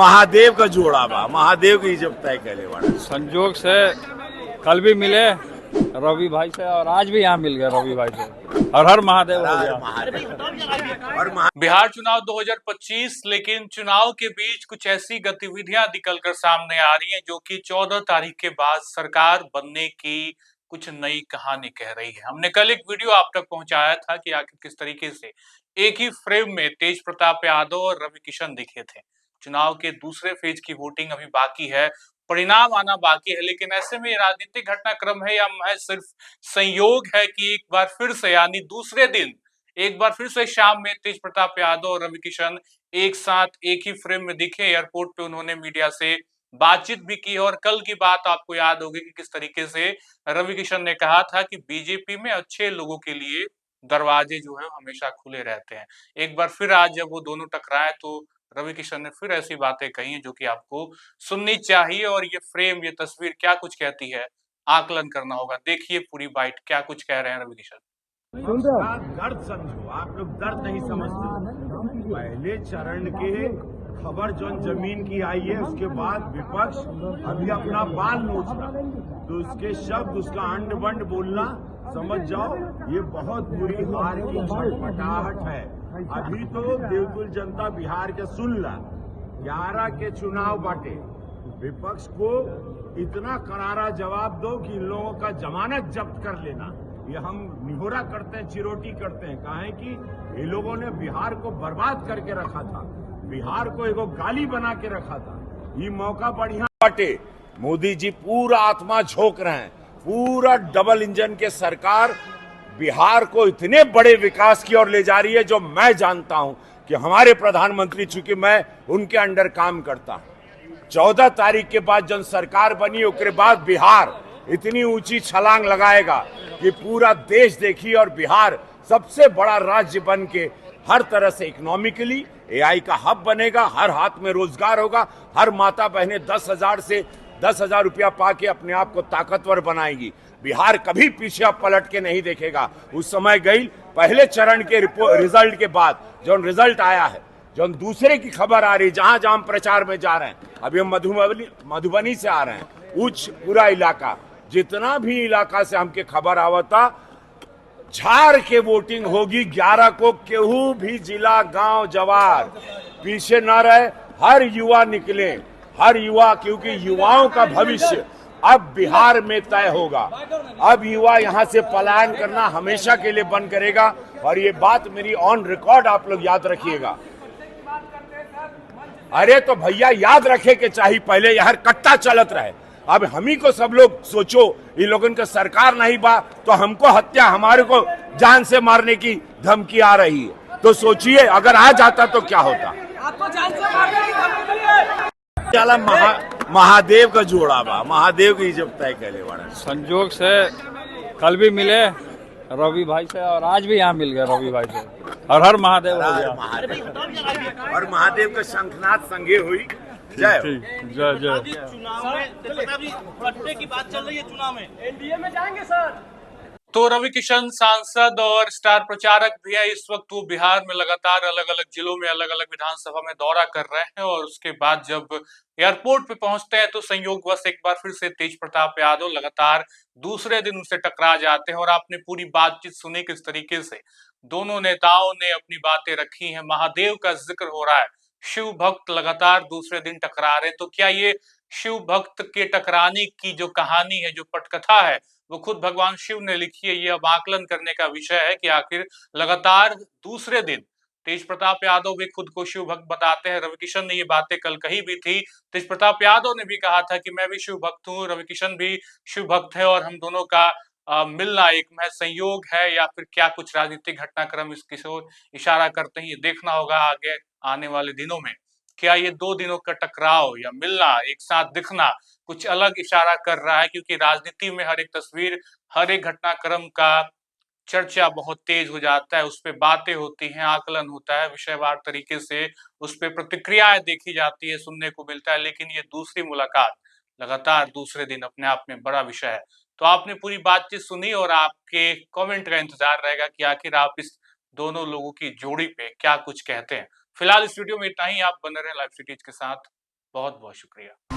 महादेव का जोड़ा बा, महादेव की जब तय करे बड़ा। संजोग से कल भी मिले रवि भाई से और आज भी यहाँ मिल गए रवि भाई से। हर हर महादेव हो गया। बिहार चुनाव 2025, लेकिन चुनाव के बीच कुछ ऐसी गतिविधियां निकलकर सामने आ रही हैं जो कि 14 तारीख के बाद सरकार बनने की कुछ नई कहानी कह रही है। हमने कल एक वीडियो आप तक पहुंचाया था कि आखिर किस तरीके से एक ही फ्रेम में तेज प्रताप यादव और रवि किशन दिखे थे। चुनाव के दूसरे फेज की वोटिंग अभी बाकी है, परिणाम आना बाकी है, लेकिन ऐसे में राजनीतिक घटनाक्रम है या महज सिर्फ संयोग है कि एक बार फिर से यानी दूसरे दिन एक बार फिर से शाम में तेज प्रताप यादव और रवि किशन एक साथ एक ही फ्रेम में दिखे। एयरपोर्ट पे उन्होंने मीडिया से बातचीत भी की और कल की बात आपको याद होगी कि किस तरीके से रवि किशन ने कहा था कि बीजेपी में अच्छे लोगों के लिए दरवाजे जो है हमेशा खुले रहते हैं। एक बार फिर आज जब वो दोनों टकराए तो रवि किशन ने फिर ऐसी बातें कही हैं जो कि आपको सुननी चाहिए और ये फ्रेम, ये तस्वीर क्या कुछ कहती है, आकलन करना होगा। देखिए पूरी बाइट, क्या कुछ कह रहे हैं रवि किशन। दर्द समझो, आप लोग दर्द नहीं समझते। पहले चरण के खबर जो जमीन की आई है, उसके बाद विपक्ष अभी अपना बाल नोच रहा, तो उसके शब्द, उसका अंड बंड बोलना, समझ जाओ ये बहुत बुरी हार की छटपटाहट है। अभी तो देवतुल जनता बिहार के सुन ला, 11 के चुनाव बाटे, विपक्ष को इतना करारा जवाब दो कि इन लोगों का जमानत जब्त कर लेना। ये हम निहोरा करते हैं, चिरोटी करते हैं, कहा है कि ये लोगों ने बिहार को बर्बाद करके रखा था, बिहार को एगो गाली बना के रखा था। ये मौका बढ़िया बाटे, मोदी जी पूरा आत्मा झोंक रहे हैं, पूरा डबल इंजन के सरकार बिहार को इतने बड़े विकास की ओर ले जा रही है जो मैं जानता हूं कि हमारे प्रधानमंत्री, चूंकि मैं उनके अंडर काम करता हूं, 14 तारीख के बाद जब सरकार बनी उसके बाद बिहार इतनी ऊंची छलांग लगाएगा कि पूरा देश देखिए और बिहार सबसे बड़ा राज्य बन के हर तरह से इकोनॉमिकली एआई का हब बनेगा, हर हाथ में रोजगार होगा, हर माता बहनें 10,000 से 10,000 रुपया पाके अपने आप को ताकतवर बनाएगी। बिहार कभी पीछे अब पलट के नहीं देखेगा। उस समय गई पहले चरण के रिजल्ट के बाद जो रिजल्ट आया है, जो दूसरे की खबर आ रही, जहां जहां प्रचार में जा रहे हैं, अभी हम मधुबनी से आ रहे हैं, उच्च पूरा इलाका, जितना भी इलाका से हमके खबर आवता, झाड़ के वोटिंग होगी 11 को। केहू भी जिला, गांव, जवार पीछे न रहे, हर युवा निकले, हर युवा, क्योंकि युवाओं का भविष्य अब बिहार में तय होगा। अब युवा यहां से पलायन करना हमेशा के लिए बंद करेगा और ये बात मेरी ऑन रिकॉर्ड आप लोग याद रखिएगा। अरे तो भैया याद रखे के चाहिए, पहले यार कट्टा चलत रहे, अब हम ही को सब लोग सोचो, इन लोगों का सरकार नहीं बा तो हमको हत्या, हमारे को जान से मारने की धमकी आ रही है, तो सोचिए अगर आ जाता तो क्या होता। आपको जान से मारने की धमकी मिली है। चला महादेव का जोड़ा बा, महादेव की जब तय करे बड़ा। संजोग से कल भी मिले रवि भाई से और आज भी यहाँ मिल गए रवि भाई से। हर हर महादेव हो गया। और महादेव का शंखनाद संगे हुई। जय जय जय। चुनाव में अभी फटने की बात चल रही है, चुनाव में एनडीए में जाएंगे सर। तो रवि किशन सांसद और स्टार प्रचारक भी है। इस वक्त वो बिहार में लगातार अलग अलग जिलों में, अलग अलग विधानसभा में दौरा कर रहे हैं और उसके बाद जब एयरपोर्ट पे पहुंचते हैं तो संयोगवश एक बार फिर से तेज प्रताप यादव लगातार दूसरे दिन उनसे टकरा जाते हैं। और आपने पूरी बातचीत सुनी किस तरीके से दोनों नेताओं ने अपनी बातें रखी हैं। महादेव का जिक्र हो रहा है, शिव भक्त लगातार दूसरे दिन टकरा रहे हैं। तो क्या ये शिव भक्त के टकराने की जो कहानी है, जो पटकथा है, वो खुद भगवान शिव ने लिखी है? ये अब आकलन करने का विषय है कि आखिर लगातार दूसरे दिन तेज प्रताप यादव भी खुद को शिव भक्त बताते हैं। रवि किशन ने ये बातें कल कही भी थी। तेज प्रताप यादव ने भी कहा था कि मैं भी शिव भक्त हूँ, रवि किशन भी शिव भक्त है और हम दोनों का मिलना एक महज संयोग है या फिर क्या कुछ राजनीतिक घटनाक्रम इसकी ओर इशारा करते हैं। ये देखना होगा आगे आने वाले दिनों में, क्या ये दो दिनों का टकराव या मिलना, एक साथ दिखना कुछ अलग इशारा कर रहा है। क्योंकि राजनीति में हर एक तस्वीर, हर एक घटनाक्रम का चर्चा बहुत तेज हो जाता है, उस पर बातें होती हैं, आकलन होता है, विषयवार तरीके से उस पर प्रतिक्रियाएं देखी जाती है, सुनने को मिलता है। लेकिन ये दूसरी मुलाकात लगातार दूसरे दिन अपने आप में बड़ा विषय है। तो आपने पूरी बातचीत सुनी और आपके कमेंट का इंतजार रहेगा कि आखिर आप इस दोनों लोगों की जोड़ी पे क्या कुछ कहते हैं। फिलहाल इस वीडियो में इतना ही। आप बने रहे लाइव सिटीज के साथ। बहुत बहुत शुक्रिया।